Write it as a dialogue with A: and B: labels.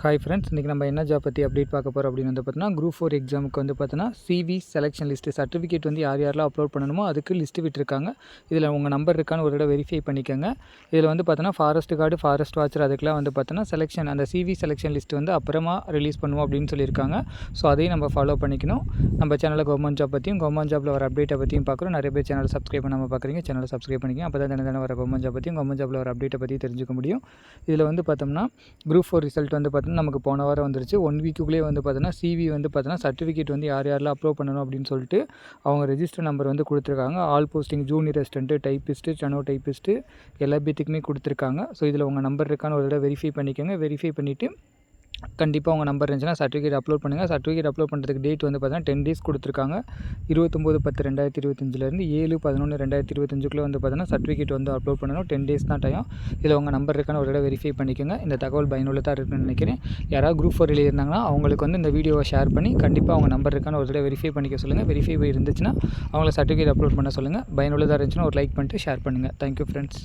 A: Hi friends, இன்றைக்கி நம்ம என்ன ஜாப் பற்றி அப்டேட் பார்க்க போகிறோம் அப்படின்னு வந்து பார்த்தீங்கன்னா, குரூப் 4 எக்ஸாமுக்கு வந்து பார்த்தீங்கன்னா சிவி செலெக்ஷன் லிஸ்ட்டு சர்டிஃபிகேட் வந்து யாரெல்லாம் அப்லோட் பண்ணணுமோ அதுக்கு லிஸ்ட்டு விட்டுருக்காங்க. இதில் உங்கள் நம்பர் இருக்கான்னு ஒரு தடவை வெரிஃபை பண்ணிக்கோங்க. இதில் வந்து பார்த்தீங்கன்னா ஃபாரஸ்ட் கார்டு, ஃபாரஸ்ட் வாட்சர் அதுக்கெலாம் வந்து பார்த்தீங்கன்னா செலெக்ஷன் அந்த சிவி செலெக்ஷன் லிஸ்ட்டு வந்து அப்புறமா ரிலீஸ் பண்ணுவோம் அப்படின்னு சொல்லியிருக்காங்க. ஸோ அதையும் நம்ம ஃபாலோ பண்ணிக்கணும். நம்ம சேனலில் கவர்மெண்ட் ஜாப் பற்றியும் கவர்மெண்ட் ஜாப்பில் வர அப்டேட்டை பற்றியும் பார்க்குறோம். நிறைய பேர் சேனல் சப்ஸ்கிரைப் பண்ணாமல் பார்க்குறீங்க. சேனலை சப்ஸ்கிரைப் பண்ணிக்கங்க. அப்போ தான் தினம் வர கவர்மெண்ட் ஜாப் பற்றியும் கவர்மெண்ட் ஜாப்பில் வர அப்டேட்டை பற்றி தெரிஞ்சுக்க முடியும். இதில் வந்து பார்த்தோம்னா குரூப் 4 ரிசல்ட் வந்து பார்த்தீங்கன்னா நமக்கு போன வாரம் வந்துருச்சு. 1 வீக்குள்ளேயே வந்து பார்த்தீங்கன்னா சிவி வந்து பார்த்தீங்கன்னா சர்டிஃபிகேட் வந்து யாரெல்லாம் அப்லோட் பண்ணணும் அப்படின்னு சொல்லிட்டு அவங்க ரெஜிஸ்டர் நம்பர் வந்து கொடுத்துருக்காங்க. All posting junior assistant, typist, steno typist எல்லா பேத்துக்குமே கொடுத்துருக்காங்க. ஸோ இதில் உங்கள் நம்பர் இருக்கான்னு ஒரு தடவை வெரிஃபை பண்ணிக்கோங்க. வெரிஃபை பண்ணிவிட்டு கண்டிப்பாக உங்கள் நம்பர் இருந்துச்சுன்னா சர்டிஃபிகேட் அப்லோட் பண்ணுங்கள். சர்டிஃபிகேட் அப்லோட் பண்ணுறதுக்கு டேட் வந்து பார்த்தீங்கன்னா 10 டேஸ் கொடுத்துருக்காங்க. 29/10/2025 7/11/2025 வந்து பார்த்தீங்கன்னா சர்டிஃபிகேட் வந்து அப்லோட் பண்ணணும். 10 டேஸ் தான் டைம். இதில் உங்கள் நம்பர் இருக்கான்னு ஒரு தடவை வெரிஃபை பண்ணிக்கோங்க. இந்த தகவல் பயனுள்ளதாக இருக்குன்னு நினைக்கிறேன். யாராவது குரூப் 4 எழுதியிருந்தாங்கன்னா அவங்களுக்கு வந்து இந்த வீடியோவை ஷேர் பண்ணி கண்டிப்பாக அவங்க நம்பர் இருக்கான்னு ஒரு தடவை வெரிஃபை பண்ணிக்க சொல்லுங்கள். வெரிஃபை இருந்துச்சுன்னா அவங்கள சர்டிஃபிகேட் அப்லோட் பண்ண சொல்லுங்கள். பயனுள்ளதாக இருந்துச்சுன்னா ஒரு லைக் பண்ணிட்டு ஷேர் பண்ணுங்கள். Thank you friends.